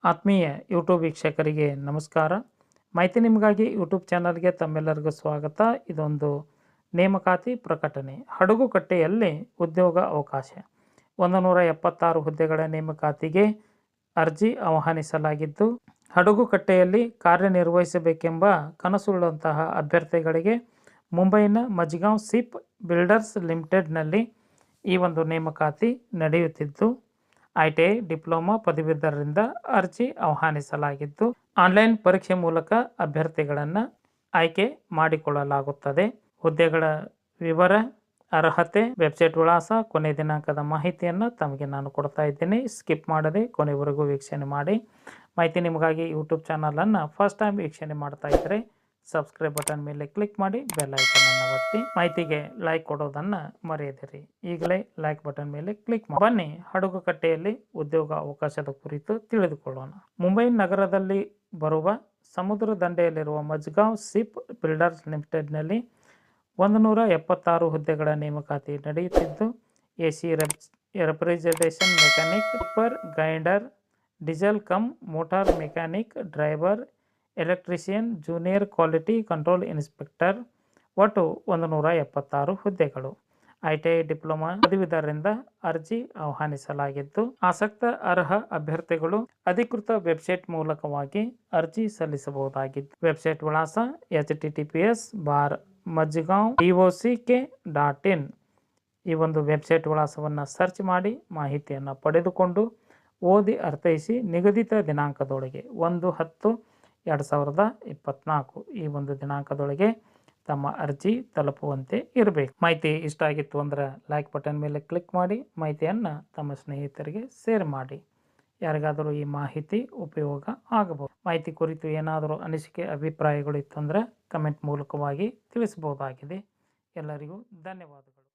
ಆತ್ಮೀಯ ಯೂಟ್ಯೂಬ್ ವೀಕ್ಷಕರಿಗೆ ನಮಸ್ಕಾರ. ಮಾಹಿತಿ ನಿಮಗಾಗಿ ಯೂಟ್ಯೂಬ್ ಚಾನಲ್ಗೆ ತಮ್ಮೆಲ್ಲರಿಗೂ ಸ್ವಾಗತ. ಇದೊಂದು ನೇಮಕಾತಿ ಪ್ರಕಟಣೆ. ಹಡಗುಕಟ್ಟೆಯಲ್ಲಿ ಉದ್ಯೋಗ ಅವಕಾಶ 176 ಹುದ್ದೆಗಳ ನೇಮಕಾತಿಗೆ ಅರ್ಜಿ ಆಹ್ವಾನಿಸಲಾಗಿದ್ದು, ಹಡಗುಕಟ್ಟೆಯಲ್ಲಿ ಕಾರ್ಯನಿರ್ವಹಿಸಬೇಕೆಂಬ ಕನಸುಳ್ಳಂತಹ ಅಭ್ಯರ್ಥಿಗಳಿಗೆ ಮುಂಬೈನ ಮಜ್ಗಾಂವ್ ಶಿಪ್ ಬಿಲ್ಡರ್ಸ್ ಲಿಮಿಟೆಡ್ನಲ್ಲಿ ಈ ಒಂದು ನೇಮಕಾತಿ ನಡೆಯುತ್ತಿದ್ದು, ITI ಡಿಪ್ಲೊಮಾ ಪದವೀಧರರಿಂದ ಅರ್ಜಿ ಆಹ್ವಾನಿಸಲಾಗಿದ್ದು, ಆನ್ಲೈನ್ ಪರೀಕ್ಷೆ ಮೂಲಕ ಅಭ್ಯರ್ಥಿಗಳನ್ನು ಆಯ್ಕೆ ಮಾಡಿಕೊಳ್ಳಲಾಗುತ್ತದೆ. ಹುದ್ದೆಗಳ ವಿವರ, ಅರ್ಹತೆ, ವೆಬ್ಸೈಟ್ ವಿಳಾಸ, ಕೊನೆ ದಿನಾಂಕದ ಮಾಹಿತಿಯನ್ನು ತಮಗೆ ನಾನು ಕೊಡ್ತಾ ಇದ್ದೀನಿ. ಸ್ಕಿಪ್ ಮಾಡದೆ ಕೊನೆವರೆಗೂ ವೀಕ್ಷಣೆ ಮಾಡಿ. ಮಾಹಿತಿ ನಿಮಗಾಗಿ ಯೂಟ್ಯೂಬ್ ಚಾನಲನ್ನು ಫಸ್ಟ್ ಟೈಮ್ ವೀಕ್ಷಣೆ ಮಾಡ್ತಾ ಇದ್ದರೆ ಸಬ್ಸ್ಕ್ರೈಬ್ ಬಟನ್ ಮೇಲೆ ಕ್ಲಿಕ್ ಮಾಡಿ, ಬೆಲ್ ಐಕನನ್ನು ಒತ್ತಿ. ಮಾಹಿತಿಗೆ ಲೈಕ್ ಕೊಡೋದನ್ನು ಮರೆಯದಿರಿ. ಈಗಲೇ ಲೈಕ್ ಬಟನ್ ಮೇಲೆ ಕ್ಲಿಕ್ ಮಾಡಿ. ಬನ್ನಿ ಹಡಗುಕಟ್ಟೆಯಲ್ಲಿ ಉದ್ಯೋಗ ಅವಕಾಶದ ಕುರಿತು ತಿಳಿದುಕೊಳ್ಳೋಣ. ಮುಂಬೈ ನಗರದಲ್ಲಿ ಬರುವ ಸಮುದ್ರ ದಂಡೆಯಲ್ಲಿರುವ ಮಜ್ಗಾಂವ್ ಶಿಪ್ ಬಿಲ್ಡರ್ಸ್ ಲಿಮಿಟೆಡ್ನಲ್ಲಿ 176 ಹುದ್ದೆಗಳ ನೇಮಕಾತಿ ನಡೆಯುತ್ತಿದ್ದು, AC refrigeration mechanic, tipper grinder, diesel come motor mechanic, driver, electrician, junior quality control inspector, ಒಟ್ಟು 176 ಹುದ್ದೆಗಳು. ITI ಡಿಪ್ಲೊಮಾ ಪದವೀಧರರಿಂದ ಅರ್ಜಿ ಆಹ್ವಾನಿಸಲಾಗಿದ್ದು, ಆಸಕ್ತ ಅರ್ಹ ಅಭ್ಯರ್ಥಿಗಳು ಅಧಿಕೃತ ವೆಬ್ಸೈಟ್ ಮೂಲಕವಾಗಿ ಅರ್ಜಿ ಸಲ್ಲಿಸಬಹುದಾಗಿದ್ದು, ವೆಬ್ಸೈಟ್ ವಿಳಾಸ https://majgaon.dock.in ಈ ಒಂದು ವೆಬ್ಸೈಟ್ ವಿಳಾಸವನ್ನು ಸರ್ಚ್ ಮಾಡಿ ಮಾಹಿತಿಯನ್ನು ಪಡೆದುಕೊಂಡು ಓದಿ ಅರ್ಥೈಸಿ ನಿಗದಿತ ದಿನಾಂಕದೊಳಗೆ 1/10/2024 ಈ ಒಂದು ದಿನಾಂಕದೊಳಗೆ ತಮ್ಮ ಅರ್ಜಿ ತಲುಪುವಂತೆ ಇರಬೇಕು. ಮಾಹಿತಿ ಇಷ್ಟ ಆಗಿತ್ತು ಅಂದ್ರೆ ಲೈಕ್ ಬಟನ್ ಮೇಲೆ ಕ್ಲಿಕ್ ಮಾಡಿ, ಮಾಹಿತಿಯನ್ನು ತಮ್ಮ ಸ್ನೇಹಿತರಿಗೆ ಶೇರ್ ಮಾಡಿ. ಯಾರಿಗಾದರೂ ಈ ಮಾಹಿತಿ ಉಪಯೋಗ ಆಗಬಹುದು. ಮಾಹಿತಿ ಕುರಿತು ಏನಾದರೂ ಅನಿಸಿಕೆ ಅಭಿಪ್ರಾಯಗಳು ಇತ್ತು ಅಂದರೆ ಕಮೆಂಟ್ ಮೂಲಕವಾಗಿ ತಿಳಿಸಬಹುದಾಗಿದೆ. ಎಲ್ಲರಿಗೂ ಧನ್ಯವಾದಗಳು.